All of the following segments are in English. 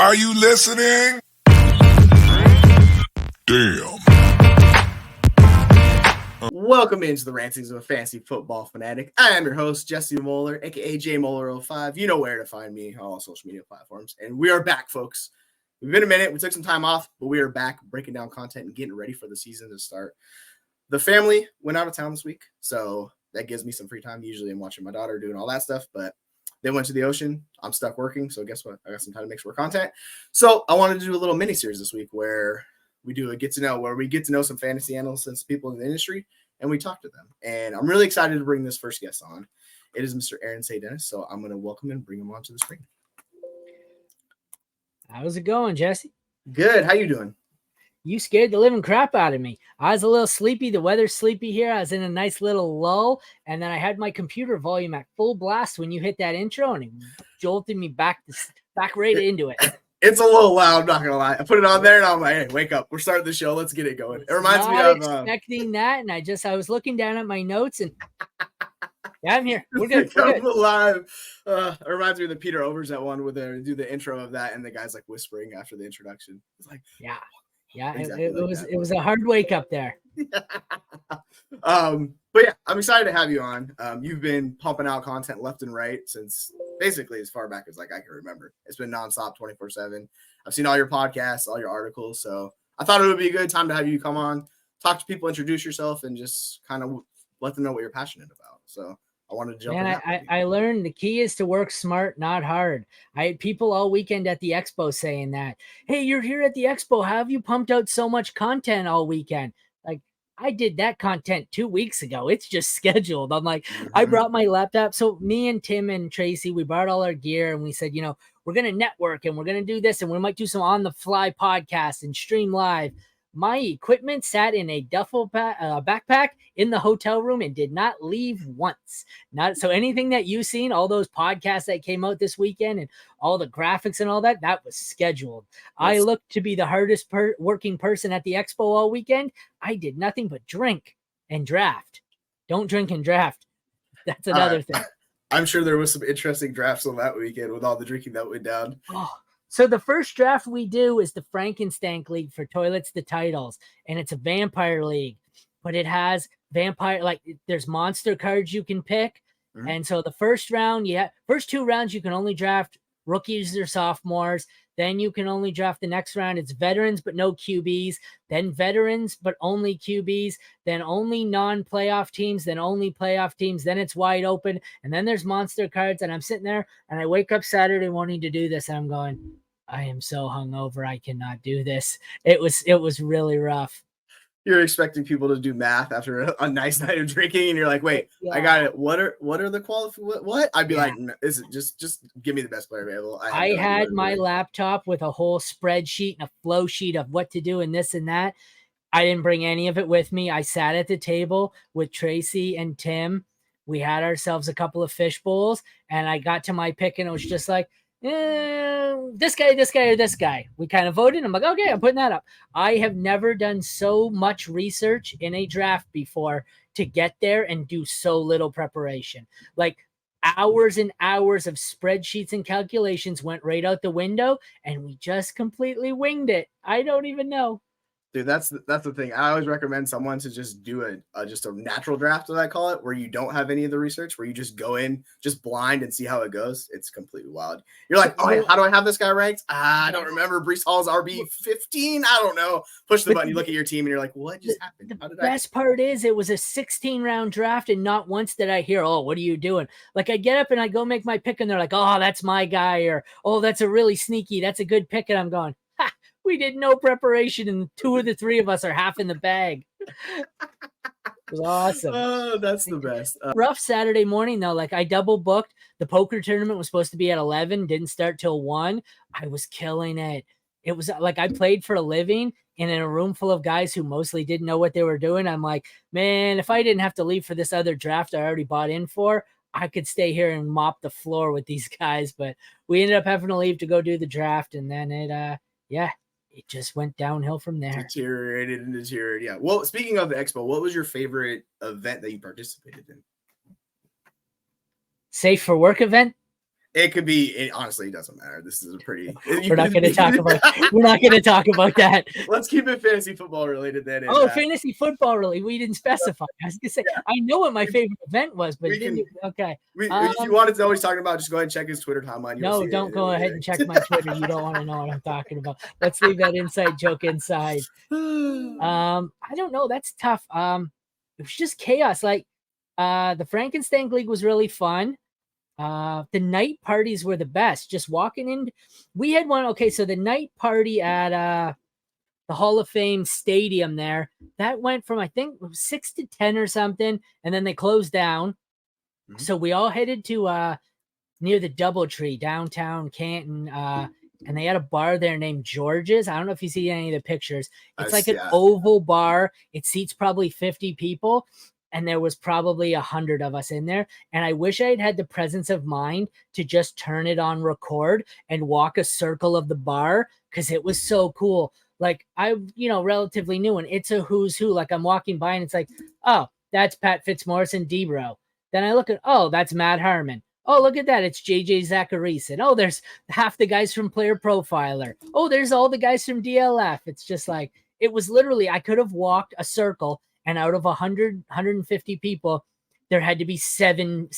Are you listening? Damn. Welcome into the Rantings of a Fantasy Football Fanatic. I am your host, Jesse Moeller, aka JMoeller05. You know where to find me on all social media platforms. And we are back, folks. We've been a minute. We took some time off, but we are back breaking down content and getting ready for the season to start. The family went out of town this week, so that gives me some free time. Usually I'm watching my daughter doing all that stuff, but they went to the ocean. I'm stuck working, so guess what? I got some time to make some more content. So I wanted to do a little mini-series this week where we do a get-to-know, where we get to know some fantasy analysts and people in the industry, and we talk to them. And I'm really excited to bring this first guest on. It is Mr. Aaron Denis, so I'm going to welcome him and bring him onto the screen. How's it going, Jesse? Good. How you doing? You scared the living crap out of me. I was a little sleepy. The weather's sleepy here. I was in a nice little lull, and then I had my computer volume at full blast when you hit that intro, and it jolted me back right into it. It's a little loud, I'm not going to lie. I put it on there, and I'm like, hey, wake up. We're starting the show. Let's get it going. It reminds me of... expecting that, and I was looking down at my notes, and... Yeah, I'm here. We're good. We're good. Live. It reminds me of the Peter Overs that one where they do the intro of that, and the guy's like whispering after the introduction. It's like, yeah, exactly it was a hard wake up there. But yeah, I'm excited to have you on. You've been pumping out content left and right since basically as far back as like I can remember. It's been nonstop 24/7. I've seen all your podcasts, all your articles, so I thought it would be a good time to have you come on, talk to people, introduce yourself, and just kind of let them know what you're passionate about. So I wanted to jump in. I learned the key is to work smart, not hard. I had people all weekend at the expo saying that, hey, you're here at the expo. How have you pumped out so much content all weekend? Like, I did that content 2 weeks ago. It's just scheduled. I'm like, I brought my laptop. So me and Tim and Tracy, we brought all our gear and we said, you know, we're going to network and we're going to do this and we might do some on the fly podcasts and stream live. My equipment sat in a duffel backpack in the hotel room and did not leave once. So anything that you've seen, all those podcasts that came out this weekend and all the graphics and all that, that was scheduled. Yes. I looked to be the hardest working person at the expo all weekend. I did nothing but drink and draft. Don't drink and draft. That's another thing. I'm sure there was some interesting drafts on that weekend with all the drinking that went down. Oh. So the first draft we do is the Frankenstank League for Toilets to Titles, and it's a vampire league, but it has vampire, like there's monster cards you can pick. Mm-hmm. And so the first 2 rounds, you can only draft rookies or sophomores. Then you can only draft the next round. It's veterans, but no QBs. Then veterans, but only QBs. Then only non-playoff teams. Then only playoff teams. Then it's wide open. And then there's monster cards. And I'm sitting there and I wake up Saturday wanting to do this. And I'm going, I am so hungover. I cannot do this. It was really rough. You're expecting people to do math after a nice night of drinking, and you're like, "Wait, I got it. What are the qualifications? What?" I'd be like, no, "Is it just give me the best player available?" I had my laptop with a whole spreadsheet and a flow sheet of what to do and this and that. I didn't bring any of it with me. I sat at the table with Tracy and Tim. We had ourselves a couple of fish bowls, and I got to my pick, and it was just like, this guy, or this guy. We kind of voted. I'm like, okay, I'm putting that up. I have never done so much research in a draft before to get there and do so little preparation. Like hours and hours of spreadsheets and calculations went right out the window, and we just completely winged it. I don't even know. Dude, that's the thing. I always recommend someone to just do just a natural draft, as I call it, where you don't have any of the research, where you just go in just blind and see how it goes. It's completely wild. You're like, oh, how do I have this guy ranked? I don't remember. Breece Hall's RB 15. I don't know. Push the button. You look at your team, and you're like, what just happened? The best part is it was a 16-round draft, and not once did I hear, oh, what are you doing? Like I get up and I go make my pick, and they're like, oh, that's my guy, or oh, that's a really sneaky, that's a good pick, and I'm going, ha. We did no preparation, and 2 of the 3 of us are half in the bag. It was awesome. Oh, that's the best. Rough Saturday morning, though. Like, I double booked. The poker tournament was supposed to be at 11, didn't start till 1. I was killing it. It was like I played for a living, and in a room full of guys who mostly didn't know what they were doing, I'm like, man, if I didn't have to leave for this other draft I already bought in for, I could stay here and mop the floor with these guys. But we ended up having to leave to go do the draft, and then it just went downhill from there. Deteriorated. Yeah. Well, speaking of the expo, what was your favorite event that you participated in? Safe for work event? It could be. It honestly doesn't matter. This is a pretty. We're not going to talk about. We're not going to talk about that. Let's keep it fantasy football related then. Oh, fantasy football! Really, we didn't specify. I was going to say I know what my favorite event was, but okay. If you wanted to know what he's talking about, just go ahead and check his Twitter timeline. No, don't go ahead and check my Twitter. You don't want to know what I'm talking about. Let's leave that inside joke inside. I don't know. That's tough. It was just chaos. Like the Frankenstein League was really fun. The night parties were the best. Just walking in, we had one. Okay, so the night party at the Hall of Fame Stadium there, that went from I think 6 to 10 or something, and then they closed down. Mm-hmm. So we all headed to near the DoubleTree downtown Canton, and they had a bar there named George's. I don't know if you see any of the pictures. It's like an oval bar. It seats probably 50 people. And there was probably 100 of us in there. And I wish I'd had the presence of mind to just turn it on record and walk a circle of the bar, because it was so cool. Like I, relatively new, and it's a who's who. Like I'm walking by and it's like, oh, that's Pat Fitzmaurice Debro. Then I look at, oh, that's Matt Harmon. Oh, look at that. It's JJ Zachariason. Oh, there's half the guys from Player Profiler. Oh, there's all the guys from DLF. It's just like, it was literally, I could have walked a circle, and out of 100, 150 people, there had to be 70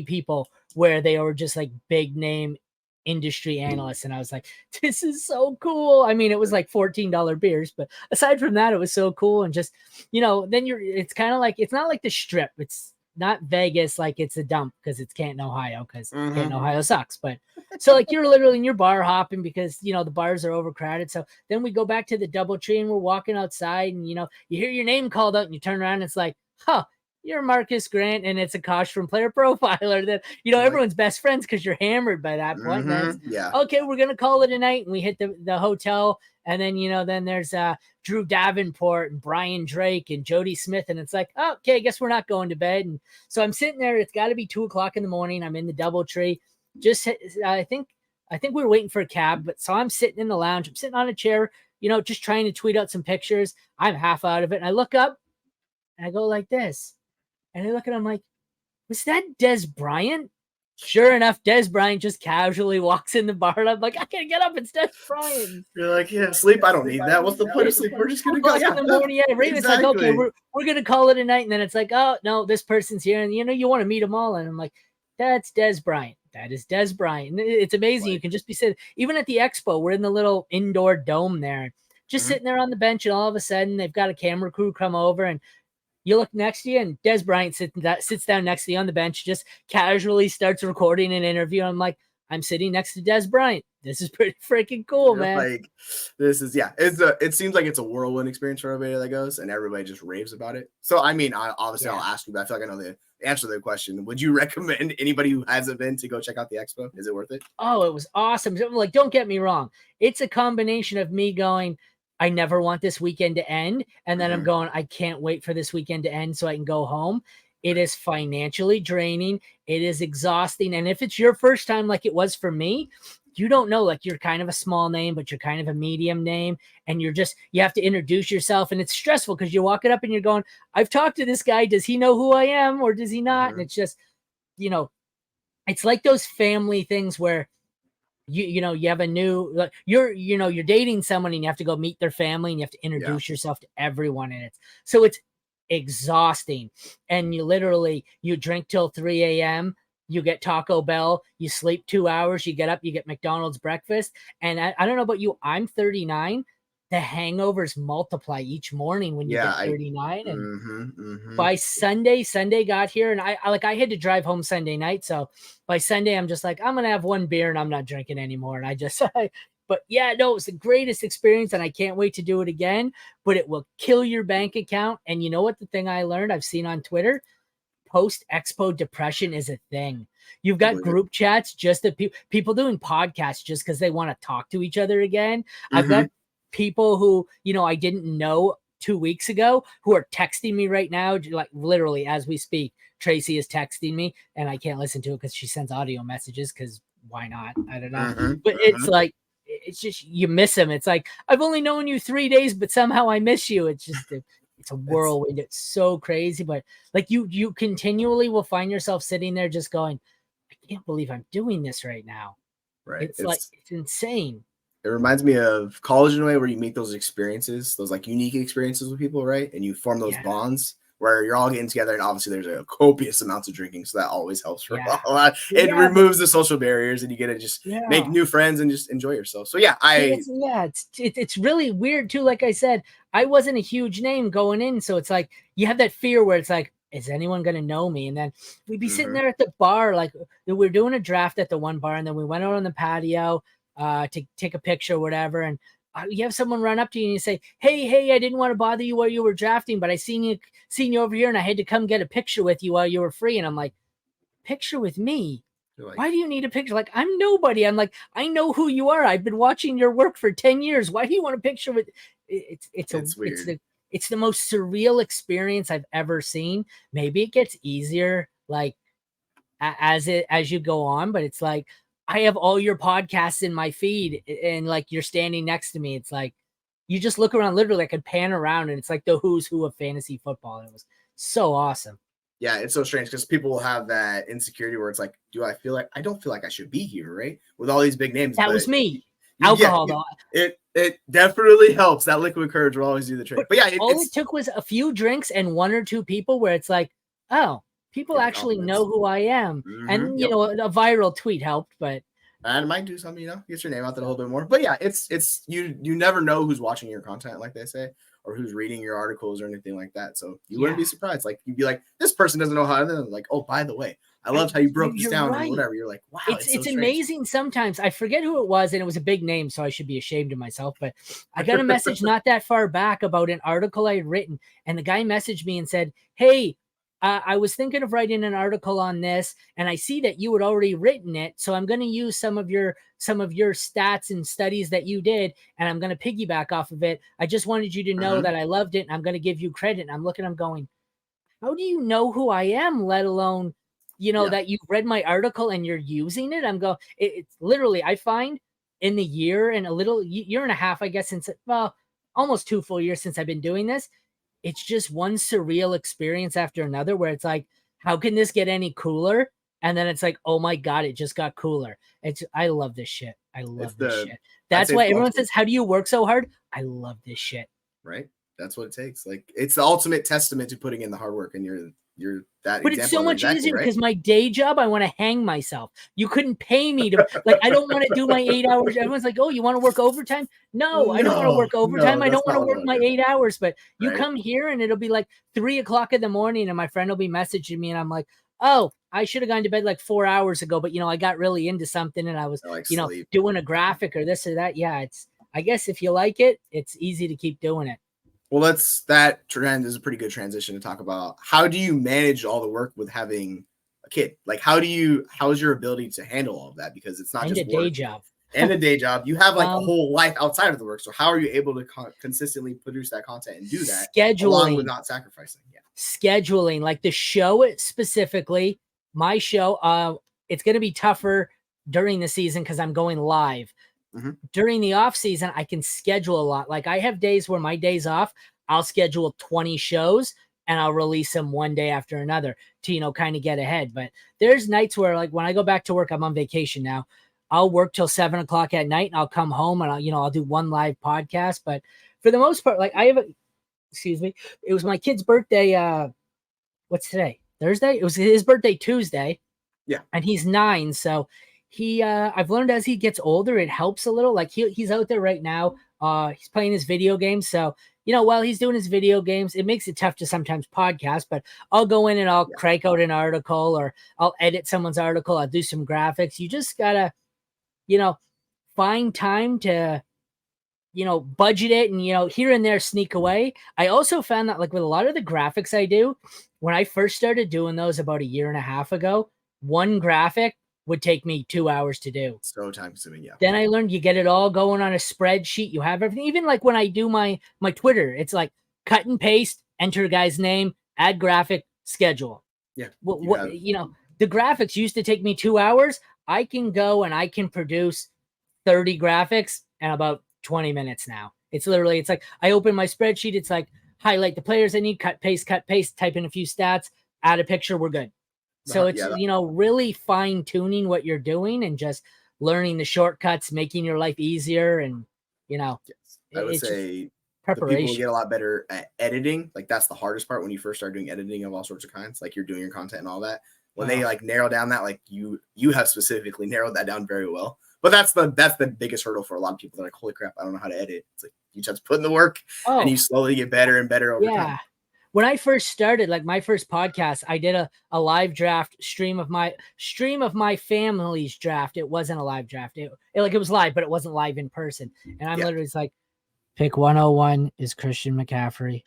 people where they were just like big name industry analysts. And I was like, this is so cool. I mean, it was like $14 beers, but aside from that, it was so cool. And just, then it's kind of like, it's not like the Strip. It's not Vegas like it's a dump because it's Canton, Ohio, because Canton, Ohio sucks. But so like you're literally in your bar hopping because, the bars are overcrowded. So then we go back to the DoubleTree and we're walking outside and, you hear your name called out and you turn around and it's like, huh, you're Marcus Grant. And it's Akash from Player Profiler. That, everyone's best friends because you're hammered by that point. Yeah. Okay, we're going to call it a night. And we hit the hotel. And then, then there's Drew Davenport and Brian Drake and Jody Smith. And it's like, oh, okay, I guess we're not going to bed. And so I'm sitting there. It's got to be 2:00 in the morning. I'm in the DoubleTree. Just, I think we were waiting for a cab. But so I'm sitting in the lounge. I'm sitting on a chair, just trying to tweet out some pictures. I'm half out of it. And I look up and I go like this. And I look at him like, was that Des Bryant? Sure enough, Des Bryant just casually walks in the bar, and I'm like, I can't get up. It's Des Bryant. You're like, yeah, sleep. I don't need that. What's the point of sleep? We're just gonna go in the morning. Yeah, right. Exactly. It's like, okay, we're gonna call it a night, and then it's like, oh no, this person's here, and you want to meet them all, and I'm like, that's Des Bryant. That is Des Bryant. It's amazing. Right. You can just be sitting, even at the expo. We're in the little indoor dome there, just sitting there on the bench, and all of a sudden they've got a camera crew come over and. You look next to you, and Des Bryant sits down next to you on the bench, just casually starts recording an interview. I'm like, I'm sitting next to Des Bryant. This is pretty freaking cool, man. Like, this is, it seems like it's a whirlwind experience for everybody that goes, and everybody just raves about it. So, I mean, I'll ask you, but I feel like I know the answer to the question. Would you recommend anybody who hasn't been to go check out the expo? Is it worth it? Oh, it was awesome. Like, don't get me wrong. It's a combination of me going, I never want this weekend to end. And then I'm going, I can't wait for this weekend to end so I can go home. It is financially draining. It is exhausting. And if it's your first time, like it was for me, you don't know, like you're kind of a small name, but you're kind of a medium name. And you have to introduce yourself. And it's stressful because you're walking up and you're going, I've talked to this guy. Does he know who I am or does he not? And it's just, it's like those family things where you have a new, you're dating someone and you have to go meet their family and you have to introduce yourself to everyone in it. So it's exhausting. And you drink till 3 a.m. You get Taco Bell, you sleep 2 hours, you get up, you get McDonald's breakfast. And I don't know about you, I'm 39. The hangovers multiply each morning when you get 39. And by Sunday got here and I had to drive home Sunday night. So by Sunday, I'm just like, I'm going to have one beer and I'm not drinking anymore. And but yeah, no, it was the greatest experience and I can't wait to do it again, but it will kill your bank account. And you know what? The thing I learned, I've seen on Twitter, post-expo depression is a thing. You've got group chats, just that people doing podcasts just because they want to talk to each other again. I've got people who, I didn't know 2 weeks ago who are texting me right now, like literally as we speak. Tracy is texting me and I can't listen to it because she sends audio messages because why not? I don't know. But it's like, it's just, you miss them. It's like, I've only known you 3 days, but somehow I miss you. It's just, it's a whirlwind. It's so crazy. But like you continually will find yourself sitting there just going, I can't believe I'm doing this right now. Right. It's like, it's insane. It reminds me of college in a way where you make those experiences, those like unique experiences with people, right? And you form those Yeah. bonds where you're all getting together, and obviously there's a copious amounts of drinking, so that always helps for Yeah. a lot. It Yeah, removes the social barriers, and you get to just make Yeah. new friends and just enjoy yourself. So yeah, It's really weird too. Like I said, I wasn't a huge name going in, so it's like you have that fear where it's like, is anyone gonna know me? And then we'd be sitting there at the bar, like we were doing a draft at the one bar, and then we went out on the patio to take a picture or whatever, and you have someone run up to you and you say, hey, I didn't want to bother you while you were drafting, but I seen you over here, and I had to come get a picture with you while you were free. And I'm like, picture with me? like, Why do you need a picture? Like, I'm nobody. I'm like, I know who you are. I've been watching your work for 10 years. Why do you want a picture with? it's weird. It's the most surreal experience I've ever seen. Maybe it gets easier like as you go on, but it's like I have all your podcasts in my feed, and like you're standing next to me. It's like you just look around, literally I could pan around, and it's like the who's who of fantasy football. And it was so awesome. Yeah, it's so strange because people will have that insecurity where it's like, I don't feel like I should be here, right? With all these big names. That But was me. Alcohol, though. It definitely helps. That liquid courage will always do the trick. But yeah, all it took was a few drinks and one or two people where it's like, oh, people actually know who I am. And you know, a viral tweet helped, but and it might do something, get your name out there a little bit more. But yeah, it's you never know who's watching your content, like they say, or who's reading your articles or anything like that. So you wouldn't be surprised. Like you'd be like, this person doesn't know how to, like, oh, by the way, I loved how you broke this down or whatever. You're like, wow, it's amazing. Sometimes I forget who it was, and it was a big name, so I should be ashamed of myself. But I got a message not that far back about an article I had written, and the guy messaged me and said, hey, I was thinking of writing an article on this, and I see that you had already written it, so I'm going to use some of your stats and studies that you did, and I'm going to piggyback off of it. I just wanted you to know that I loved it, and I'm going to give you credit. And I'm looking, I'm going, how do you know who I am, let alone, that you've read my article and you're using it? I'm going, it's literally, I find in the year and a little year and a half, I guess, since, almost 2 full years since I've been doing this, it's just one surreal experience after another where it's like, how can this get any cooler? And then it's like, oh my God, it just got cooler. I love this shit. I love this shit. That's why everyone says, how do you work so hard? I love this shit. Right. That's what it takes. Like, it's the ultimate testament to putting in the hard work, and you're that. But it's so much easier because my day job, I want to hang myself. You couldn't pay me to, like, I don't want to do my 8 hours. Everyone's like, oh, you want to work overtime? No, I don't want to work overtime. I don't want to work my 8 hours. But you come here and it'll be like 3 o'clock in the morning, and my friend will be messaging me, and I'm like, oh, I should have gone to bed like 4 hours ago, but I got really into something, and I was, doing a graphic or this or that. Yeah, I guess if you like it, it's easy to keep doing it. Well, that trend is a pretty good transition to talk about how do you manage all the work with having a kid? Like, how is your ability to handle all of that? Because it's not just a day job and a day job. You have like a whole life outside of the work. So how are you able to consistently produce that content and do that along with not sacrificing? Yeah. Scheduling, like the show specifically, my show, it's going to be tougher during the season because I'm going live. During the off season, I can schedule a lot. Like I have days where my days off, I'll schedule 20 shows and I'll release them one day after another to, kind of get ahead. But there's nights where, like, when I go back to work, I'm on vacation now. I'll work till 7 o'clock at night, and I'll come home and I'll do one live podcast. But for the most part, like it was my kid's birthday. What's today? Thursday? It was his birthday Tuesday. Yeah. And he's 9. So I've learned as he gets older, it helps a little. Like he's out there right now. He's playing his video games. So, while he's doing his video games, it makes it tough to sometimes podcast, but I'll go in and I'll crank out an article, or I'll edit someone's article. I'll do some graphics. You just gotta, find time to, budget it and, here and there sneak away. I also found that, like, with a lot of the graphics I do, when I first started doing those about a year and a half ago, one graphic would take me 2 hours to do. So time consuming, yeah. Then I learned you get it all going on a spreadsheet. You have everything. Even like when I do my Twitter, it's like cut and paste, enter a guy's name, add graphic, schedule. Yeah. The graphics used to take me 2 hours. I can go and I can produce 30 graphics in about 20 minutes now. It's like I open my spreadsheet. It's like highlight the players I need, cut, paste, type in a few stats, add a picture. We're good. So it's, Yeah, really fine tuning what you're doing and just learning the shortcuts, making your life easier. And, yes. I would it's just say the people who preparation. get a lot better at editing, like that's the hardest part when you first start doing editing of all sorts of kinds, like you're doing your content and all that. When they like narrow down that, like you have specifically narrowed that down very well. But that's the biggest hurdle for a lot of people. They're like, holy crap, I don't know how to edit. It's like you just put in the work and you slowly get better and better over time. When I first started, like my first podcast, I did a live draft stream of my family's draft. It wasn't a live draft. It was live, but it wasn't live in person. And I'm literally like, pick 101 is Christian McCaffrey.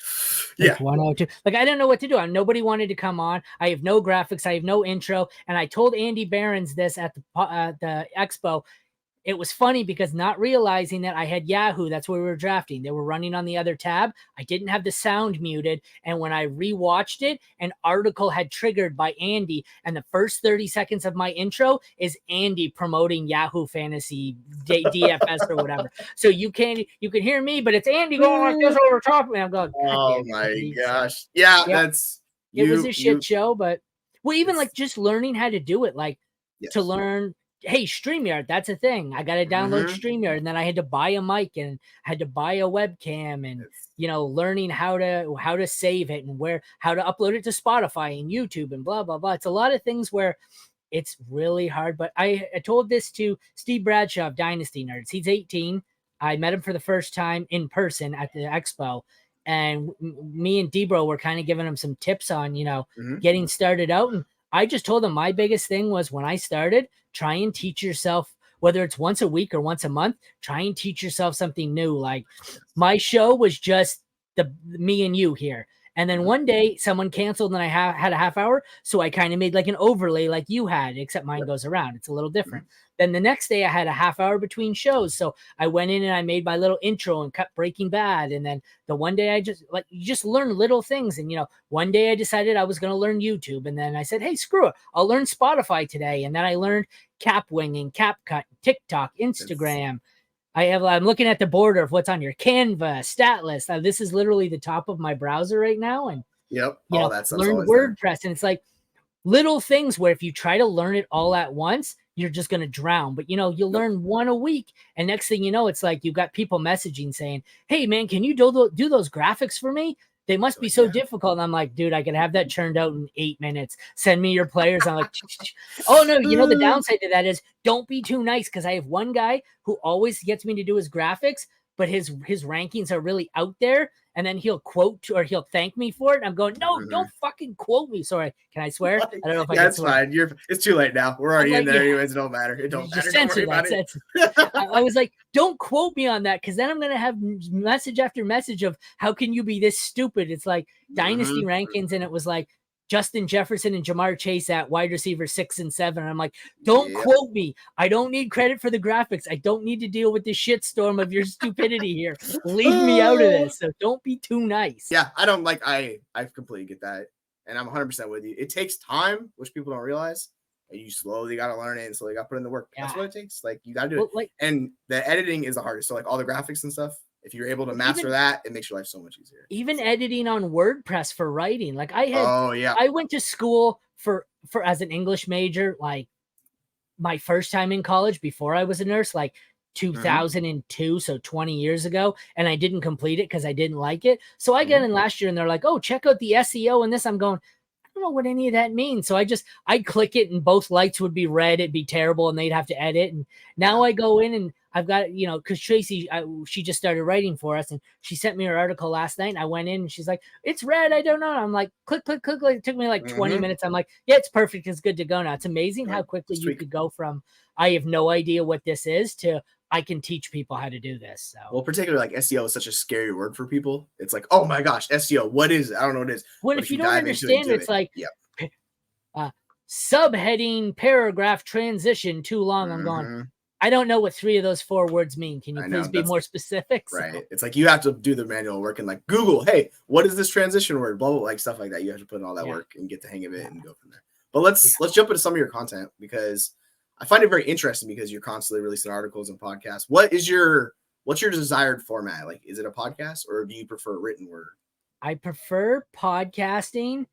Pick 102. Like, I didn't know what to do. Nobody wanted to come on. I have no graphics. I have no intro. And I told Andy Behrens this at the expo. It was funny because not realizing that I had Yahoo, that's where we were drafting. They were running on the other tab. I didn't have the sound muted. And when I rewatched it, an article had triggered by Andy. And the first 30 seconds of my intro is Andy promoting Yahoo Fantasy DFS or whatever. So you can hear me, but it's Andy going like this over top of me. I'm going, oh my gosh. Yeah, that's it was a shit show, but even like just learning how to do it, like to learn. Hey, StreamYard, that's a thing. I got to download StreamYard, and then I had to buy a mic and had to buy a webcam, and learning how to save it and how to upload it to Spotify and YouTube and blah blah blah. It's a lot of things where it's really hard. But I told this to Steve Bradshaw of Dynasty Nerds. He's 18. I met him for the first time in person at the expo, and me and Debro were kind of giving him some tips on getting started out. And I just told him my biggest thing was when I started, try and teach yourself, whether it's once a week or once a month, try and teach yourself something new. Like my show was just me and you here. And then one day someone canceled and I had a half hour. So I kind of made like an overlay like you had, except mine goes around. It's a little different. Then the next day I had a half hour between shows. So I went in and I made my little intro and cut Breaking Bad. And then the one day I you just learn little things. And, one day I decided I was going to learn YouTube. And then I said, hey, screw it. I'll learn Spotify today. And then I learned CapWing and CapCut, TikTok, Instagram. I'm looking at the border of what's on your Canva, stat list. This is literally the top of my browser right now. And all that stuff. Learn WordPress. And it's like little things where if you try to learn it all at once, you're just going to drown. But, you learn one a week. And next thing you know, it's like you've got people messaging saying, hey, man, can you do those graphics for me? They must be so difficult. And I'm like, dude, I could have that churned out in 8 minutes. Send me your players. I'm like, oh, no, the downside to that is don't be too nice, because I have one guy who always gets me to do his graphics, but his rankings are really out there. And then he'll quote or he'll thank me for it. And I'm going, no, don't fucking quote me. Sorry. Can I swear? I don't know if I can swear. Fine. It's too late now. We're already in there anyways. It don't matter. It don't matter. Don't worry about it. I was like, don't quote me on that, because then I'm going to have message after message of how can you be this stupid? It's like dynasty rankings. And it was like Justin Jefferson and Jamar Chase at wide receiver 6 and 7. And I'm like, don't quote me. I don't need credit for the graphics. I don't need to deal with the shitstorm of your stupidity here. Leave me out of this. So don't be too nice. Yeah, I don't like. I completely get that, and I'm 100% with you. It takes time, which people don't realize. You slowly got to learn it, and slowly got to put in the work. That's what it takes. Like you got to do it. And the editing is the hardest. So like all the graphics and stuff. If you're able to master that, it makes your life so much easier. Even editing on WordPress for writing. Like I went to school for as an English major, like my first time in college before I was a nurse, like 2002, so 20 years ago, and I didn't complete it because I didn't like it. So I got in last year and they're like, oh, check out the SEO and this. I'm going, I don't know what any of that means. So I'd click it and both lights would be red. It'd be terrible and they'd have to edit. And now I go in and I've got, because Tracy, she just started writing for us and she sent me her article last night. And I went in and she's like, it's red. I don't know. I'm like, click. It took me like 20 minutes. I'm like, yeah, it's perfect. It's good to go now. It's amazing how quickly you could go from, I have no idea what this is, to I can teach people how to do this. So. Well, particularly like SEO is such a scary word for people. It's like, oh my gosh, SEO, what is it? I don't know what it is. Well, if you don't understand it, it's like subheading, paragraph, transition, too long. I'm going, I don't know what 3 of those 4 words mean. Can you please be more specific? Right. So. It's like you have to do the manual work and like Google, hey, what is this transition word? Blah, blah, like stuff like that. You have to put in all that work and get the hang of it and go from there. But let's jump into some of your content, because I find it very interesting because you're constantly releasing articles and podcasts. What's your desired format? Like, is it a podcast or do you prefer written word? I prefer podcasting.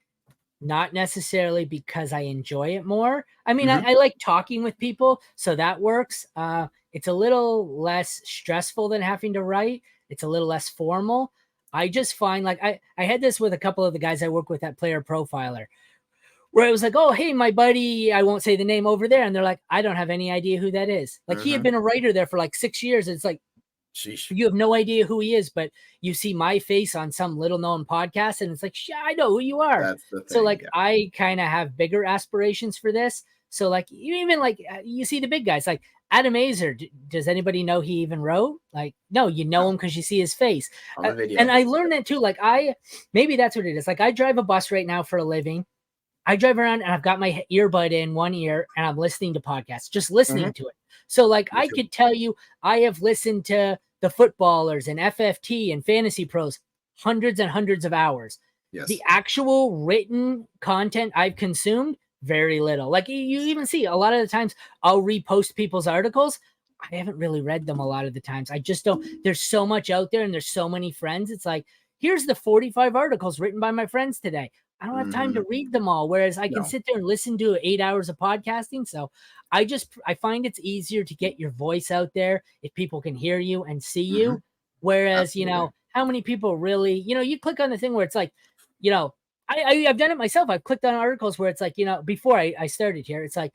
Not necessarily because I enjoy it more. I mean, Mhm. I like talking with people, so that works. It's a little less stressful than having to write. It's a little less formal. I just find like I had this with a couple of the guys I work with at Player Profiler, where it was like, oh, hey, my buddy, I won't say the name over there. And they're like, I don't have any idea who that is. Like he had Mhm. been a writer there for like 6 years. It's like, Sheesh. you have no idea who he is, but you see my face on some little known podcast and it's like, yeah, I know who you are. That's the So thing. like Yeah. I kind of have bigger aspirations for this. So like you even like you see the big guys like Adam Azer. Does anybody know he even wrote? Like, no, you know No, him because you see his face. on the And video. I learned that too. Like maybe that's what it is. Like I drive a bus right now for a living. I drive around and I've got my earbud in one ear and I'm listening to podcasts, just listening Mhm. to it. So, like, Me I too. could tell you, I have listened to the footballers and FFT and fantasy pros hundreds and hundreds of hours. The Yes. actual written content I've consumed, very little. Like, you even see a lot of the times I'll repost people's articles. I haven't really read them a lot of the times. I just don't. There's so much out there and there's so many friends. It's like, here's the 45 articles written by my friends today. I don't have time to Mhm. read them all. Whereas I can No. sit there and listen to 8 hours of podcasting. So I find it's easier to get your voice out there if people can hear you and see you. Mhm. Whereas, Absolutely. how many people really, you click on the thing where it's like, you know, I've done it myself. I've clicked on articles where it's like, before I started here, it's like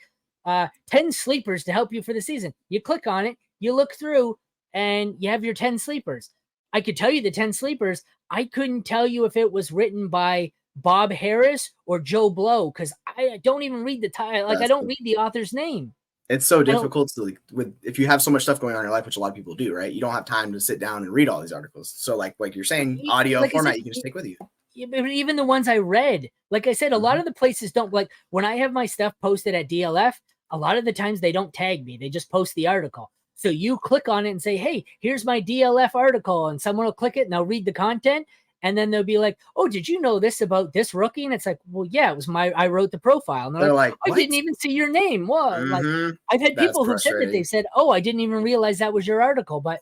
10 sleepers to help you for the season. You click on it, you look through, and you have your 10 sleepers. I could tell you the 10 sleepers. I couldn't tell you if it was written by Bob Harris or Joe Blow because I don't even read the title. Like I That's don't the read the author's name. It's so I don't. difficult to like with if you have so much stuff going on in your life, which a lot of people do, right? You don't have time to sit down and read all these articles. So like you're saying, audio Like I said, format, you can just take with you. but even the ones I read, like I said, a lot Mhm. of the places don't like when I have my stuff posted at DLF. A lot of the times they don't tag me; they just post the article. So you click on it and say, "Hey, here's my DLF article," and someone will click it and they'll read the content, and then they'll be like, "Oh, did you know this about this rookie?" And it's like, "Well, yeah, it was I wrote the profile," and they're They're like, like, "I "What?" didn't even see your name." What? Like, Mhm. I've had That's people who've said that frustrating. they've said, "Oh, I didn't even realize that was your article," but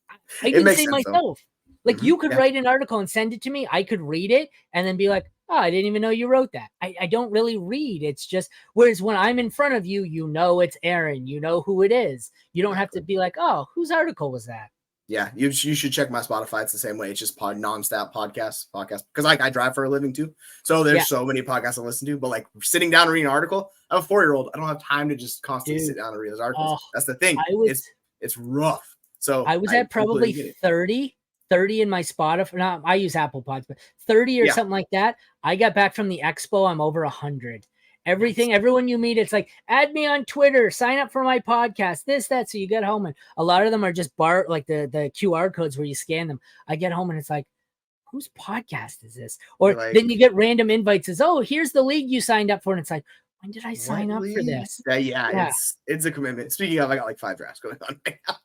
I It even makes say sense though. myself, like Mhm. you could Yeah. write an article and send it to me. I could read it and then be like, oh, I didn't even know you wrote that. I don't really read. It's just, whereas when I'm in front of you, it's Aaron, you know who it is. You don't have to Exactly. be like, oh, whose article was that? Yeah, you should check my Spotify. It's the same way. It's just nonstop podcast because like I drive for a living too. So Yeah, there's so many podcasts I listen to. But like sitting down and reading an article, I'm a 4-year-old. I don't have time to just constantly dude. sit down and read those articles. Oh, That's the thing. I was It's rough. So I was I at completely probably get it. 30 in my Spotify. Not I use Apple Pods, but 30 or Yeah, something like that. I got back from the expo. I'm over 100. nice. Everyone you meet, it's like, add me on Twitter, sign up for my podcast, this, that. So you get home and a lot of them are just like the QR codes where you scan them. I get home and it's like, whose podcast is this? You're Or like, then you get random invites as, oh, here's the league you signed up for. And it's like, when did I what sign up for league? this? Yeah, Yeah. it's a commitment. Speaking of, I got like 5 drafts going on right now.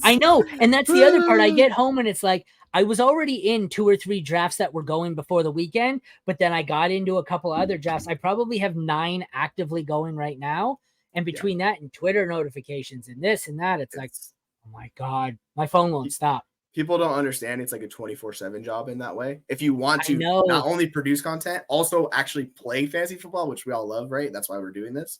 I know. And that's the other part. I get home and it's like, I was already in 2 or 3 drafts that were going before the weekend, but then I got into a couple other drafts. I probably have 9 actively going right now. And Yeah, between that and Twitter notifications and this and that, it's like, it's oh my God, my phone won't stop. people don't understand it's like a 24/7 job in that way. If you want I to know. not only produce content, also actually play fantasy football, which we all love, right? That's why we're doing this.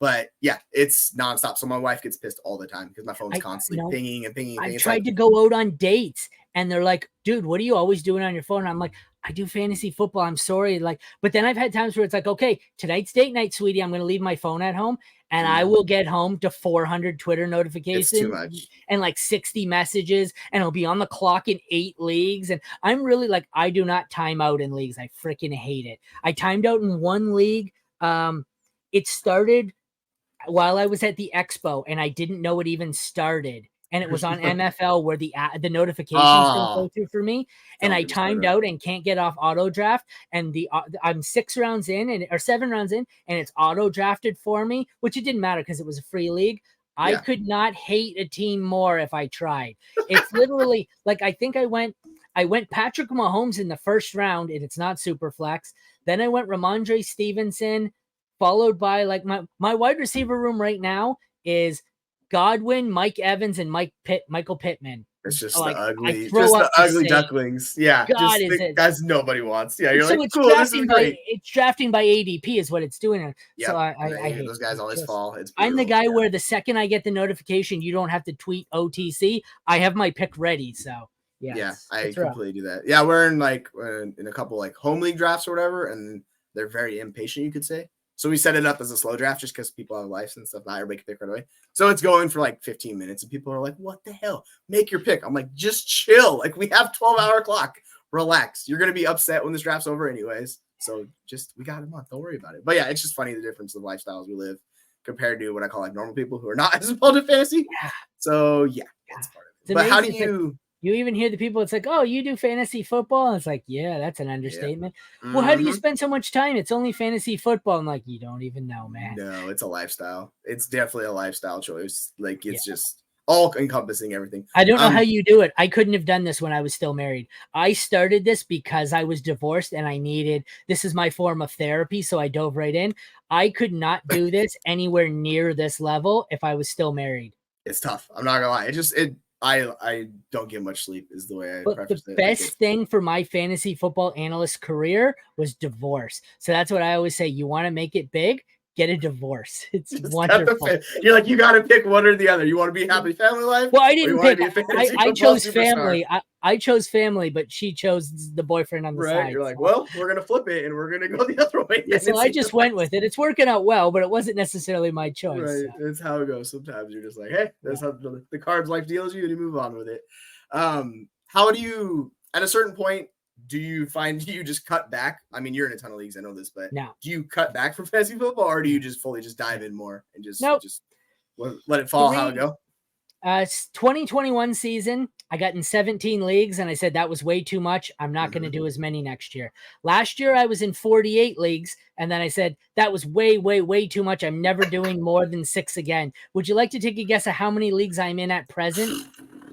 But yeah, it's nonstop. So my wife gets pissed all the time because my phone's I, you constantly know, pinging and pinging and I've pinging. It's like, tried to go out on dates and they're like, dude, what are you always doing on your phone? And I'm like, I do fantasy football. I'm sorry. Like, but then I've had times where it's like, okay, tonight's date night, sweetie. I'm going to leave my phone at home and I will get home to 400 Twitter it's too notifications much. and like 60 messages and I'll be on the clock in 8 leagues. And I'm really like, I do not time out in leagues. I freaking hate it. I timed out in one league. It started while I was at the expo and I didn't know it even started. And it was on MFL where the notifications don't Ah, go through for me. And don't I get me started timed on it. out and can't get off auto draft. And I'm 6 rounds in or 7 rounds in, and it's auto drafted for me, which it didn't matter because it was a free league. I Yeah. could not hate a team more if I tried. It's literally like I think I went Patrick Mahomes in the first round, and it's not super flex. Then I went Ramondre Stevenson, followed by like my wide receiver room right now is Godwin, Mike Evans, and Michael Pittman. It's just like the I ugly, throw up to say, ducklings. Yeah, God, just is it? guys nobody wants. Yeah, you're So like, it's cool, this is great. drafting by ADP is what it's doing. So Yep, I hate those guys it. always fall. It's I'm the brutal. guy Yeah. where the second I get the notification, you don't have to tweet OTC. I have my pick ready. So Yeah, I it's rough. completely do that. Yeah, we're in like in a couple like home league drafts or whatever, and they're very impatient, you could say. So we set it up as a slow draft just because people have lives and stuff. Not everybody can pick right away. So it's going for like 15 minutes, and people are like, "What the hell? Make your pick." I'm like, "Just chill. Like we have 12-hour clock. Relax. You're gonna be upset when this draft's over, anyways. So just we got a month. Don't worry about it." But yeah, it's just funny the difference of lifestyles we live compared to what I call like normal people who are not as involved in fantasy. Yeah. So yeah, it's part of it. It's But how do amazing. you? You even hear the people, it's like, oh, you do fantasy football? And it's like, yeah, that's an understatement. Yeah. Well, how do you spend so much time? It's only fantasy football. I'm like, you don't even know, man. No, it's a lifestyle. It's definitely a lifestyle choice. Like it's just all encompassing everything. I don't know how you do it. I couldn't have done this when I was still married. I started this because I was divorced and I needed, this is my form of therapy. So I dove right in. I could not do this anywhere near this level if I was still married. It's tough. I'm not gonna lie. I don't get much sleep is the way I preface the it. best thing for my fantasy football analyst career was divorce. So that's what I always say. You want to make it big, get a divorce. It's wonderful. You're like, you got to pick one or the other. You want to be happy family life? Well, I didn't pick. I chose family. I chose family, but she chose the boyfriend on the side. You're like, well, we're going to flip it and we're going to go the other way. Yeah, so I just went with it. It's working out well, but it wasn't necessarily my choice. Right. So. It's how it goes. Sometimes you're just like, hey, that's how the cards life deals you and you move on with it. How do you, at a certain point, do you find you just cut back? I mean, you're in a ton of leagues, I know this, but do you cut back from fantasy football or do you just fully just dive in more and just let it fall how it go? 2021 season, I got in 17 leagues and I said that was way too much. I'm not going to do as many next year. Last year, I was in 48 leagues and then I said that was way, way, way too much. I'm never doing more than 6 again. Would you like to take a guess at how many leagues I'm in at present?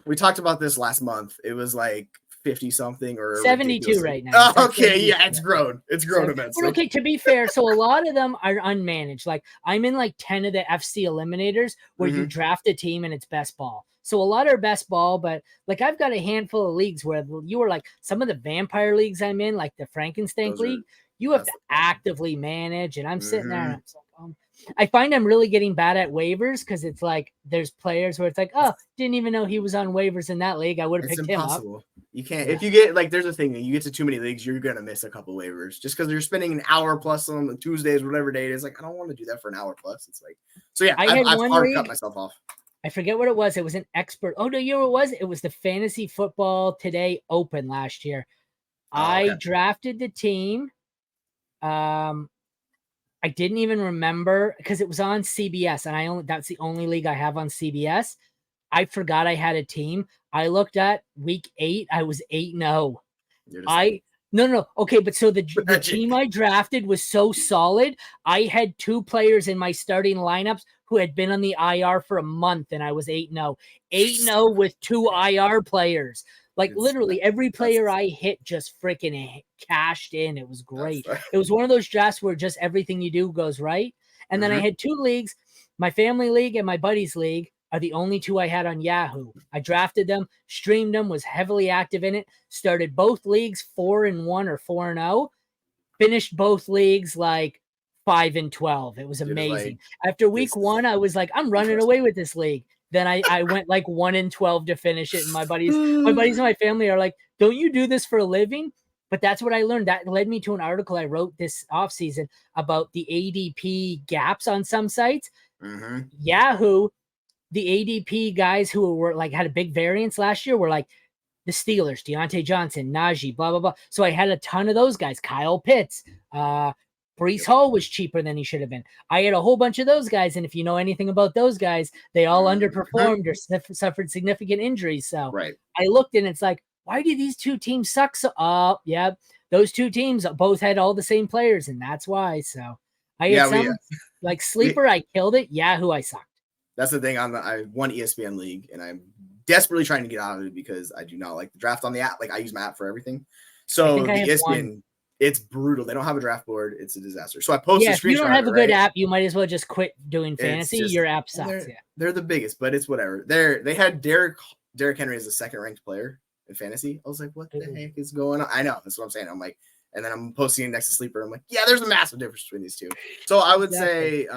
We talked about this last month. It was like 50 something or 72 right now. Oh, okay, yeah, it's grown. It's grown immensely. But okay, to be fair, so a lot of them are unmanaged. Like I'm in like 10 of the FC eliminators where you draft a team and it's best ball. So a lot are best ball, but like I've got a handful of leagues where you were like some of the vampire leagues I'm in, like the Frankenstein League, you have to actively manage. And I'm sitting there and I'm like, I find I'm really getting bad at waivers because it's like there's players where it's like, oh, didn't even know he was on waivers in that league. I would have picked him up. You can't if you get like there's a thing you get to too many leagues, you're gonna miss a couple waivers just because you're spending an hour plus on the Tuesdays, whatever day it is. Like I don't want to do that for an hour plus. It's like so yeah, I've hard cut myself off. I forget what it was. It was an expert. Oh no, you know what it was? It was the Fantasy Football Today Open last year. I drafted the team. I didn't even remember because it was on CBS and that's the only league I have on CBS. I forgot I had a team. I looked at week 8. I was 8-0. No. Okay, but so the team I drafted was so solid. I had 2 players in my starting lineups who had been on the IR for a month, and I was 8-0. 8-0 with 2 IR players. Like literally every player I hit just freaking cashed in. It was great. It was one of those drafts where just everything you do goes right. And then I had 2 leagues. My family league and my buddies league are the only 2 I had on Yahoo. I drafted them, streamed them, was heavily active in it, started both leagues 4-1 or 4-0, finished both leagues like 5-12. It was amazing. After week 1, I was like, I'm running away with this league. Then I went like 1-12 to finish it. And my buddies and my family are like, don't you do this for a living? But that's what I learned. That led me to an article I wrote this offseason about the ADP gaps on some sites. Yahoo, the ADP guys who were like had a big variance last year were like the Steelers, Deontay Johnson, Najee, blah, blah, blah. So I had a ton of those guys. Kyle Pitts, Brees Hall was cheaper than he should have been. I had a whole bunch of those guys. And if you know anything about those guys, they all underperformed or suffered significant injuries. So I looked and it's like, why do these 2 teams suck? So, those 2 teams both had all the same players. And that's why. So I had like Sleeper, I killed it. Yahoo, I sucked. That's the thing. I won ESPN League and I'm desperately trying to get out of it because I do not like the draft on the app. Like I use my app for everything. So the ESPN, it's brutal. They don't have a draft board. It's a disaster. So I posted if you don't have a good app, you might as well just quit doing fantasy. Your app sucks. They're the biggest, but it's whatever. They had Derek Derrick Henry is the second ranked player in fantasy. I was like, what the Ooh. heck is going on? I know. That's what I'm saying. I'm like, and then I'm posting it next to Sleeper. I'm like, yeah, there's a massive difference between these two. So I would say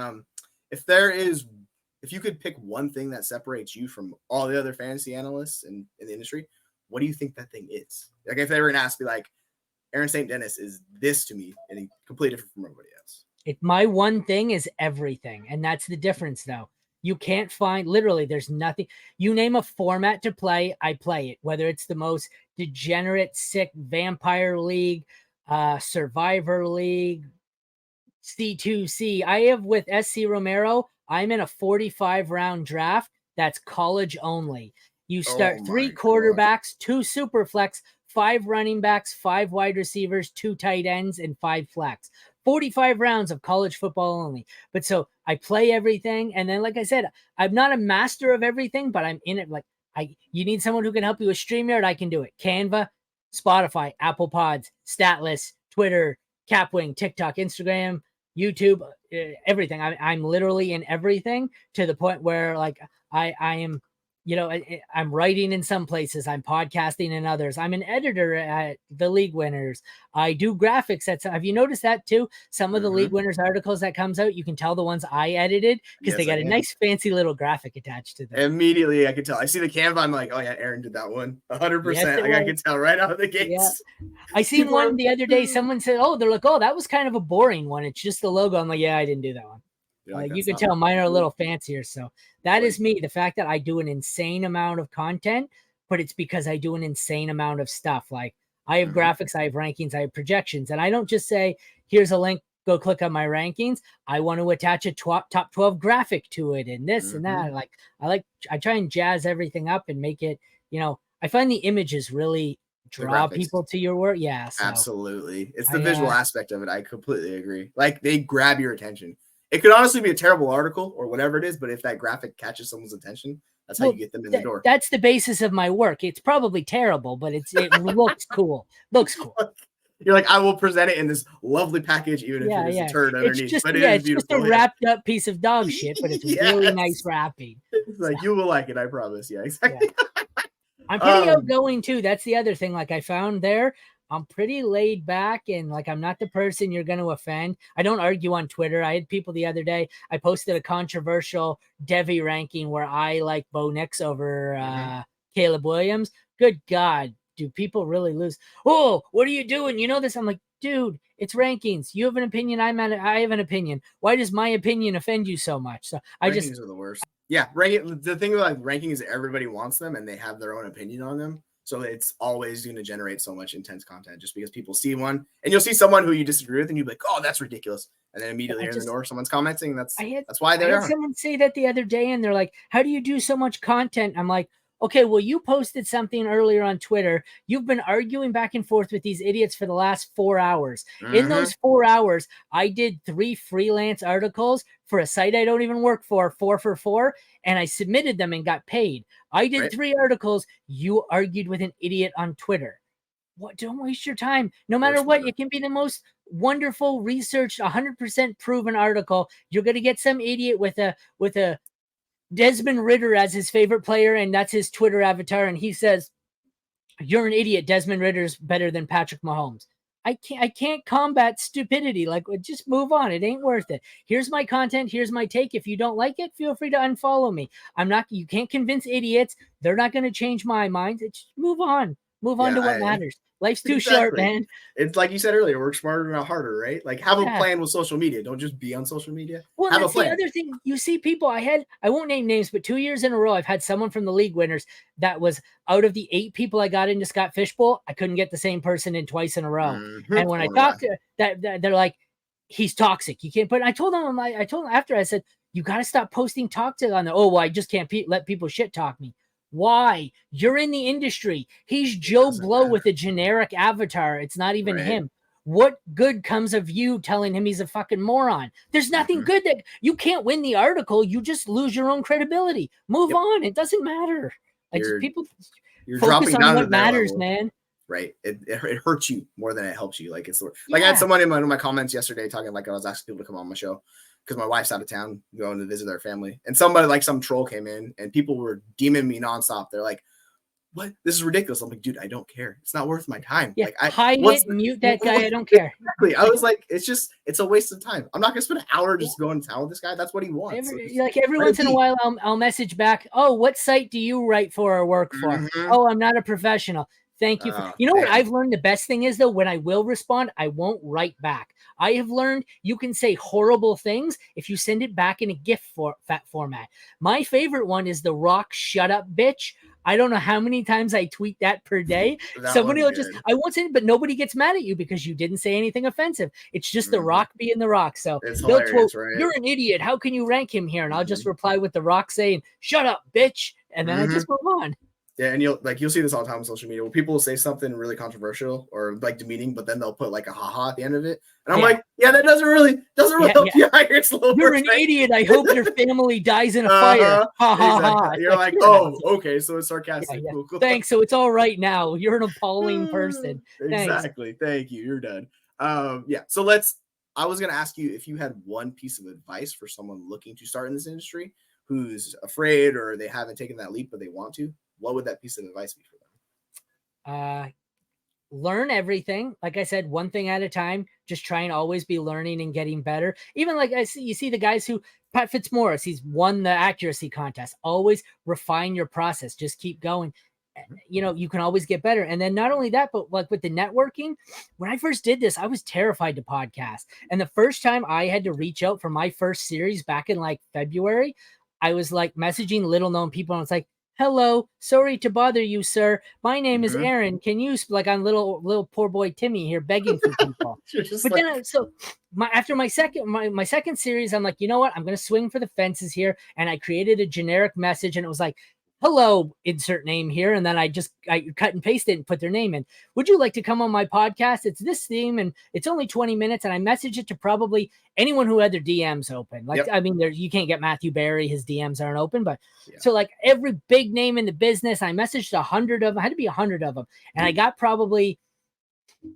if you could pick one thing that separates you from all the other fantasy analysts in the industry, what do you think that thing is? Like if they were going to ask me like, Aaron St. Denis is this to me and completely different from everybody else. My one thing is everything. And that's the difference though. You can't find literally there's nothing. You name a format to play, I play it. Whether it's the most degenerate, sick vampire league, survivor league, C2C. I have with SC Romero, I'm in a 45 round draft that's college only. You start 3 quarterbacks, 2 super flex, 5 running backs, 5 wide receivers, 2 tight ends, and 5 flex. 45 rounds of college football only. But so I play everything. And then, like I said, I'm not a master of everything, but I'm in it. Like you need someone who can help you with StreamYard, I can do it. Canva, Spotify, Apple Pods, Statless, Twitter, Capwing, TikTok, Instagram, YouTube, everything. I'm literally in everything to the point where like I am, you know, I'm writing in some places, I'm podcasting in others. I'm an editor at the League Winners. I do graphics. Have you noticed that too? Some of the League Winners articles that comes out, you can tell the ones I edited because they got a nice fancy little graphic attached to them. Immediately I could tell. I see the Canva. I'm like, oh yeah, Aaron did that one 100%. Yes, I can tell right out of the gates. Yeah. I seen one the other day. Someone said, oh, they're like, oh, that was kind of a boring one. It's just the logo. I'm like, yeah, I didn't do that one. Like you can tell mine are a little fancier. So that is me. The fact that I do an insane amount of content, but it's because I do an insane amount of stuff. Like I have graphics, I have rankings, I have projections. And I don't just say, here's a link, go click on my rankings. I want to attach a top 12 graphic to it and this and that. Like I try and jazz everything up and make it, you know, I find the images really draw people to your work. Yeah. So, absolutely. It's the visual aspect of it. I completely agree. Like they grab your attention. It could honestly be a terrible article or whatever it is, but if that graphic catches someone's attention, that's how you get them in the door. That's the basis of my work. It's probably terrible, but it looks cool. Looks cool. You're like, I will present it in this lovely package, even if it is a turd underneath. It's but it's just a wrapped up piece of dog shit, but it's really nice wrapping. It's like you will like it, I promise. Yeah, exactly. Yeah. I'm pretty outgoing too. That's the other thing. Like I found there, I'm pretty laid back and like I'm not the person you're going to offend. I don't argue on Twitter. I had people the other day. I posted a controversial Devy ranking where I like Bo Nix over Caleb Williams. Good God, do people really lose? Oh, what are you doing? You know this? I'm like, dude, it's rankings. You have an opinion. I have an opinion. Why does my opinion offend you so much? So rankings are the worst. Yeah, the thing about ranking is everybody wants them and they have their own opinion on them. So it's always going to generate so much intense content just because people see one and you'll see someone who you disagree with and you'll be like, oh, that's ridiculous. And then immediately in the door, someone's commenting. That's why they are. Someone say that the other day and they're like, how do you do so much content? I'm like, okay, well, you posted something earlier on Twitter. You've been arguing back and forth with these idiots for the last 4 hours. In those 4 hours, I did 3 freelance articles for a site I don't even work for, 4 for 4, and I submitted them and got paid. I did 3 articles. You argued with an idiot on Twitter. What? Don't waste your time. No matter what, it can be the most wonderful, researched, 100% proven article. You're going to get some idiot with a Desmond Ridder as his favorite player, and that's his Twitter avatar, and he says, you're an idiot. Desmond Ridder's better than Patrick Mahomes. I can't combat stupidity. Like, just move on. It ain't worth it. Here's my content. Here's my take. If you don't like it, feel free to unfollow me. You can't convince idiots. They're not going to change my mind. Just move on. Move on to what matters. Life's too short, man. It's like you said earlier, work smarter, not harder, right? Like have a plan with social media. Don't just be on social media. Well, have a plan. The other thing, you see people, I won't name names, but 2 years in a row, I've had someone from the League Winners that was out of the 8 people I got into Scott Fishbowl, I couldn't get the same person in twice in a row. And when I talked to that, they're like, he's toxic. You can't put, I told them after I said, you got to stop posting toxic on there. Oh, well, I just can't let people shit talk me. Why? You're in the industry. He's Joe Blow with a generic avatar. It's not even him. What good comes of you telling him he's a fucking moron? There's nothing good that you can't win the article. You just lose your own credibility. Move on. It doesn't matter. Like people focus on what matters, man. Right. It hurts you more than it helps you. Like I had someone in one of my comments yesterday talking like I was asking people to come on my show because my wife's out of town going to visit their family. And somebody like some troll came in and people were demoning me nonstop. They're like, what? This is ridiculous. I'm like, dude, I don't care. It's not worth my time. Yeah, Like, hide it, mute that guy. I don't care. Exactly. I was like, it's a waste of time. I'm not gonna spend an hour just going to town with this guy. That's what he wants. Every once in a while, I'll message back. Oh, what site do you write for or work for? Oh, I'm not a professional. Thank you. What I've learned? The best thing is, though, when I will respond, I won't write back. I have learned you can say horrible things if you send it back in a GIF format. My favorite one is the Rock "Shut up, bitch." I don't know how many times I tweet that per day. Somebody will I won't say it, but nobody gets mad at you because you didn't say anything offensive. It's just the Rock being the Rock. So it's hilarious, right? You're an idiot. How can you rank him here? And I'll just reply with the Rock saying, "Shut up, bitch," and then I just move on. Yeah, and you'll see this all the time on social media where people will say something really controversial or like demeaning, but then they'll put like a haha at the end of it. And I'm like, yeah, that doesn't really help you hire your slow. You're an idiot. I hope your family dies in a fire. Ha ha ha. You're like, oh, okay, so it's sarcastic. Yeah. Cool. Thanks. So it's all right now. You're an appalling person. Exactly. Thank you. You're done. Yeah. So I was gonna ask you if you had one piece of advice for someone looking to start in this industry who's afraid or they haven't taken that leap but they want to. What would that piece of advice be for them? Learn everything. Like I said, one thing at a time. Just try and always be learning and getting better. Even like you see the guys who Pat Fitzmaurice, he's won the accuracy contest. Always refine your process. Just keep going. You can always get better. And then not only that, but like with the networking, when I first did this, I was terrified to podcast. And the first time I had to reach out for my first series back in like February, I was like messaging little known people. And it's like, hello, sorry to bother you, sir. My name is Aaron. Can you like I'm little poor boy Timmy here begging for people. But then after my second series, I'm like, you know what? I'm gonna swing for the fences here. And I created a generic message and it was like, hello, insert name here. And then I cut and paste it and put their name in. Would you like to come on my podcast? It's this theme and it's only 20 minutes. And I message it to probably anyone who had their DMs open. Like, I mean, you can't get Matthew Barry. His DMs aren't open, but so like every big name in the business, I messaged 100 of them. I had to be 100 of them. And I got probably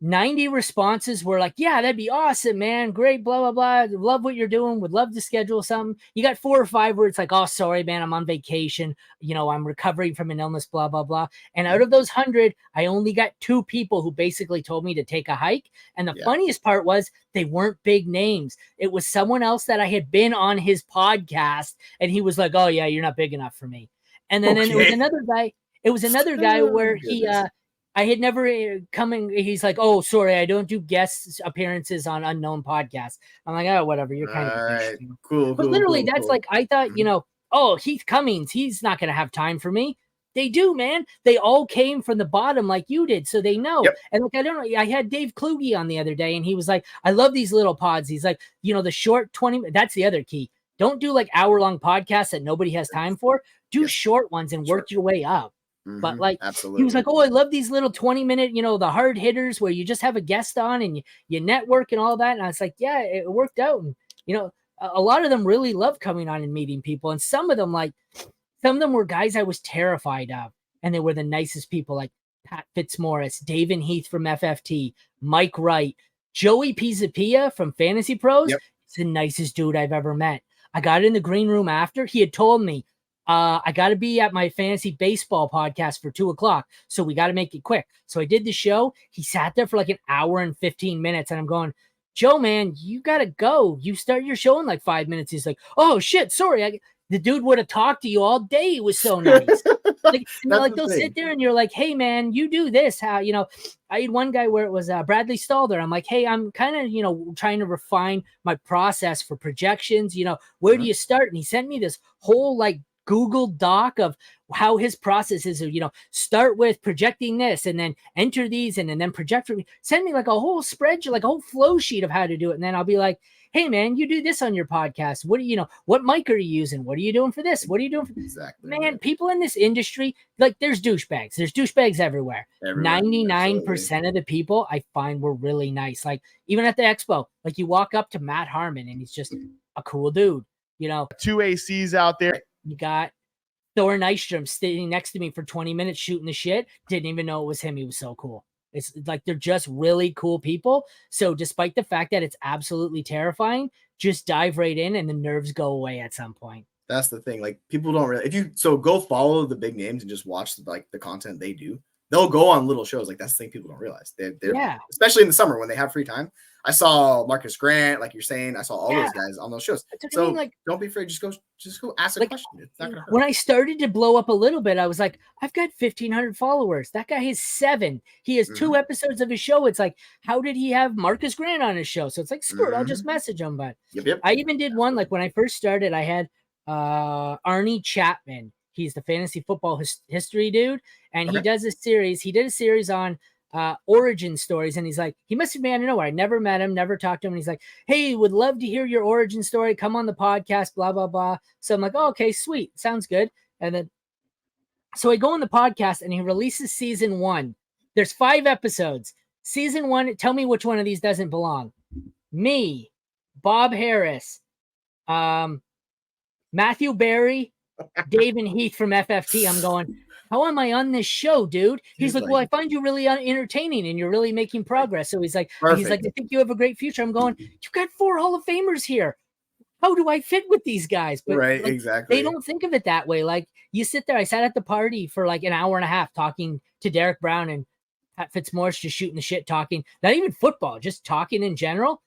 90 responses were like, yeah, that'd be awesome, man. Great, blah, blah, blah. Love what you're doing. Would love to schedule something. You got 4 or 5 where it's like, oh, sorry, man, I'm on vacation. I'm recovering from an illness, blah, blah, blah. And out of those 100, I only got 2 people who basically told me to take a hike. And the funniest part was they weren't big names. It was someone else that I had been on his podcast. And he was like, oh, yeah, you're not big enough for me. And then it was another guy. It was another guy where I had never come in. He's like, oh, sorry, I don't do guest appearances on unknown podcasts. I'm like, oh, whatever. You're kind of right. Cool. But literally, that's like, I thought, oh, Heath Cummings, he's not going to have time for me. They do, man. They all came from the bottom like you did. So they know. And like, I don't know. I had Dave Kluge on the other day and he was like, I love these little pods. He's like, the short 20, that's the other key. Don't do like hour-long podcasts that nobody has time for. Do short ones and work your way up. But like, absolutely. He was like, oh, I love these little 20-minute, the hard hitters where you just have a guest on and you network and all that. And I was like, yeah, it worked out. And, a lot of them really love coming on and meeting people. And some of them were guys I was terrified of. And they were the nicest people, like Pat Fitzmaurice, Dave and Heath from FFT, Mike Wright, Joey Pizzapia from Fantasy Pros. He's the nicest dude I've ever met. I got in the green room after. He had told me, I got to be at my fantasy baseball podcast for 2:00. So we got to make it quick. So I did the show. He sat there for like an hour and 15 minutes. And I'm going, Joe, man, you got to go. You start your show in like 5 minutes. He's like, oh, shit. Sorry. The dude would have talked to you all day. He was so nice. They'll sit there and you're like, hey, man, you do this. How, I had one guy where it was Bradley Stalder. I'm like, hey, I'm kind of, trying to refine my process for projections. Where do you start? And he sent me this whole like Google Doc of how his process is, start with projecting this and then enter these and then project for me. Send me like a whole spreadsheet, like a whole flow sheet of how to do it. And then I'll be like, hey man, you do this on your podcast. What do you what mic are you using? What are you doing for this? What are you doing for exactly? Man, people in this industry, like there's douchebags. There's douchebags everywhere. 99% of the people I find were really nice. Like even at the expo, like you walk up to Matt Harmon and he's just a cool dude. 2 ACs out there. You got Thor Nystrom sitting next to me for 20 minutes shooting the shit. Didn't even know it was him. He was so cool. It's like they're just really cool people. So despite the fact that it's absolutely terrifying, just dive right in and the nerves go away at some point. That's the thing. Like people don't really, go follow the big names and just watch like the content they do. They'll go on little shows. Like that's the thing people don't realize. They're especially in the summer when they have free time. I saw Marcus Grant, like you're saying. I saw all those guys on those shows. So like, don't be afraid. Just go ask a question. It's not gonna hurt. When I started to blow up a little bit, I was like, I've got 1,500 followers. That guy has 7. He has 2 episodes of his show. It's like, how did he have Marcus Grant on his show? So it's like, screw it, I'll just message him. But I even did one, like when I first started, I had Arnie Chapman. He's the fantasy football history dude. And he does a series. He did a series on origin stories. And he's like, he must have been out of nowhere. I never met him, never talked to him. And he's like, hey, would love to hear your origin story. Come on the podcast, blah, blah, blah. So I'm like, oh, okay, sweet. Sounds good. And then, so I go on the podcast and he releases season 1. There's 5 episodes. Season 1, tell me which one of these doesn't belong. Me, Bob Harris, Matthew Berry, Dave and Heath from FFT. I'm going, how am I on this show, dude? He's like, well, I find you really entertaining and you're really making progress. So he's like, I think you have a great future. I'm going, you've got 4 Hall of Famers here. How do I fit with these guys? But exactly. They don't think of it that way. Like you sit there. I sat at the party for like an hour and a half talking to Derek Brown and Pat Fitzmaurice, just shooting the shit, talking, not even football, just talking in general.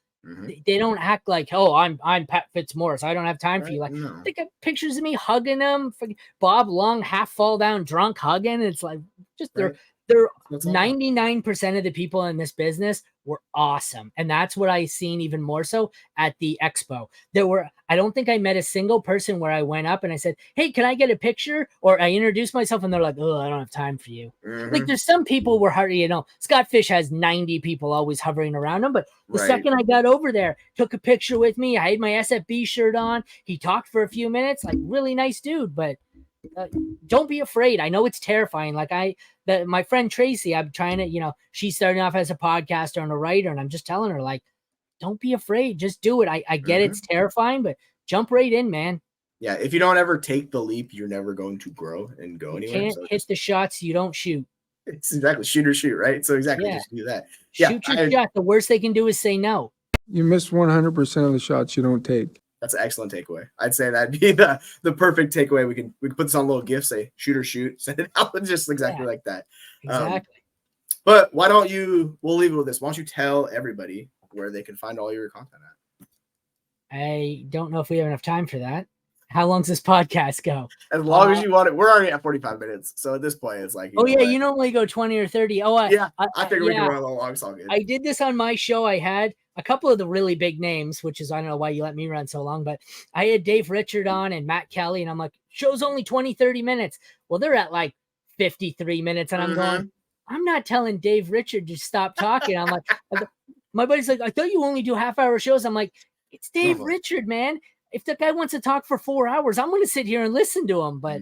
They don't act like, oh, I'm Pat Fitzmaurice. I don't have time for you. Like they got pictures of me hugging them. Bob Long, half fall down, drunk, hugging. It's like just they're 99% of the people in this business were awesome. And that's what I seen even more so at the expo. I don't think I met a single person where I went up and I said, hey, can I get a picture? Or I introduced myself and they're like, oh, I don't have time for you. Like there's some people where hardly, Scott Fish has 90 people always hovering around him. But the second I got over there, took a picture with me. I had my SFB shirt on. He talked for a few minutes, like really nice dude, but don't be afraid. I know it's terrifying. Like my friend Tracy, I'm trying to, she's starting off as a podcaster and a writer, and I'm just telling her, like, don't be afraid. Just do it. I get it's terrifying, but jump right in, man. Yeah, if you don't ever take the leap, you're never going to grow and go anywhere. You can't hit the shots you don't shoot. It's exactly shoot or shoot, right? So exactly, just do that. Shoot your shot. The worst they can do is say no. You miss 100% of the shots you don't take. That's an excellent takeaway. I'd say that'd be the perfect takeaway. We can put this on a little GIF, say shoot or shoot, send it out just exactly like that. Exactly. But why don't we'll leave it with this. Why don't you tell everybody where they can find all your content at? I don't know if we have enough time for that. How long does this podcast go? As long as you want it. We're already at 45 minutes. So at this point, it's like, you normally go 20 or 30. I figured we can run a little long. It's all good. I did this on my show. I had a couple of the really big names, which is, I don't know why you let me run so long, but I had Dave Richard on and Matt Kelly, and I'm like, show's only 20, 30 minutes. Well, they're at like 53 minutes, and I'm going, I'm not telling Dave Richard to stop talking. I'm like, my buddy's like, I thought you only do half-hour shows. I'm like, it's Dave Richard, man. If the guy wants to talk for 4 hours, I'm going to sit here and listen to him. But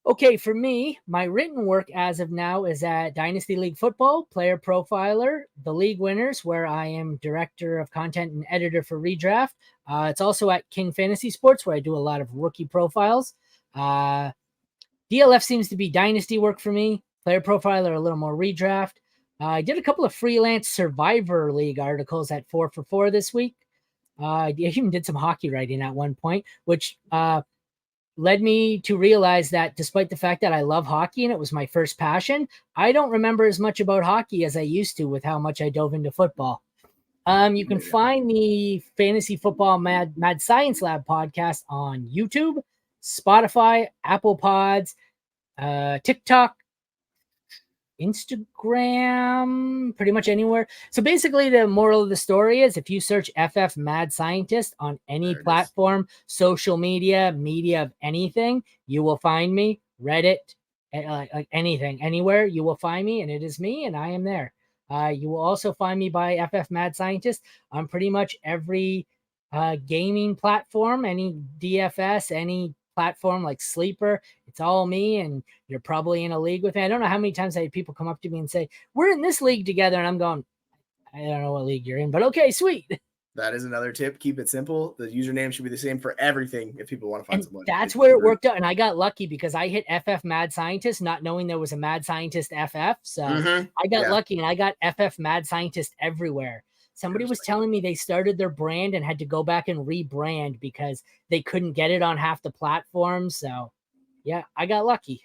okay, for me, my written work as of now is at Dynasty League Football, Player Profiler, The League Winners, where I am director of content and editor for Redraft. It's also at King Fantasy Sports, where I do a lot of rookie profiles. DLF seems to be Dynasty work for me. Player Profiler, a little more Redraft. I did a couple of freelance Survivor League articles at 4 for 4 this week. I even did some hockey writing at one point, which led me to realize that despite the fact that I love hockey and it was my first passion, I don't remember as much about hockey as I used to with how much I dove into football. You can find the Fantasy Football Mad Science Lab podcast on YouTube, Spotify, Apple Pods, TikTok, Instagram, pretty much anywhere. So basically the moral of the story is if you search FF Mad Scientist on any platform, social media of anything, you will find me. Reddit, like anything, anywhere, you will find me, and it is me, and I am there. You will also find me by FF Mad Scientist on pretty much every gaming platform, any DFS, any platform like Sleeper. It's all me, and you're probably in a league with me. I don't know how many times I had people come up to me and say, we're in this league together, and I'm going, I don't know what league you're in, but okay, sweet. That is another tip. Keep it simple. The username should be the same for everything if people want to find someone. That's where it worked out, and I got lucky because I hit FF Mad Scientist not knowing there was a Mad Scientist FF, so I got lucky, and I got FF Mad Scientist everywhere. Somebody was telling me they started their brand and had to go back and rebrand because they couldn't get it on half the platforms. So, yeah, I got lucky.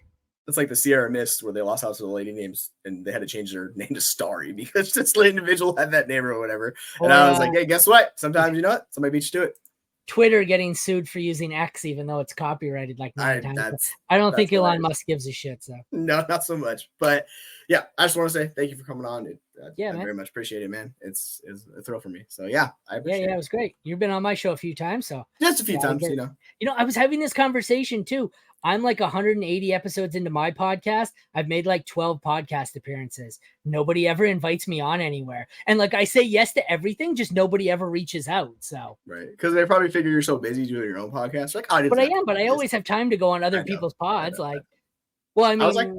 It's like the Sierra Mist where they lost out to the lady names and they had to change their name to Starry because this individual had that name or whatever. And I was like, hey, guess what? Sometimes, you know what? Somebody beat you to it. Twitter getting sued for using X, even though it's copyrighted like 9 times. I don't think Elon Musk gives a shit. So no, not so much. But yeah, I just want to say thank you for coming on. I man. very much appreciate it, man. It's a thrill for me. So yeah, I appreciate it. It was great. You've been on my show a few times, so just a few times, you know. I was having this conversation too. I'm like 180 episodes into my podcast. I've made like 12 podcast appearances. Nobody ever invites me on anywhere. And like I say yes to everything, just nobody ever reaches out. So right. Because they probably figure you're so busy doing your own podcast. Like, but I am, but I always have time to go on other people's pods. Like, well, I mean, I was like,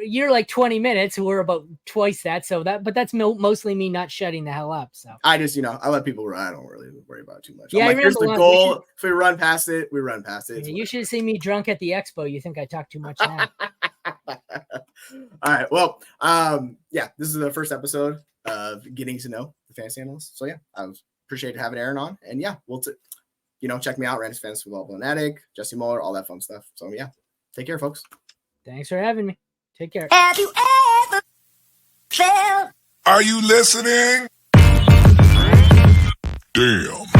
you're like 20 minutes. We're about twice that. So but that's mostly me not shutting the hell up. So I just, I let people run. I don't really worry about it too much. Yeah, like, here's the goal. If we run past it, we run past it. Yeah, you should see me drunk at the expo. You think I talk too much now? All right. Well, yeah, this is the first episode of getting to know the fantasy analyst. So yeah, I appreciate having Aaron on. And yeah, we'll check me out, Randy's Fantasy Football Fanatic, Jesse Muller, all that fun stuff. So yeah, take care, folks. Thanks for having me. Take care. Have you ever felt? Are you listening? Damn.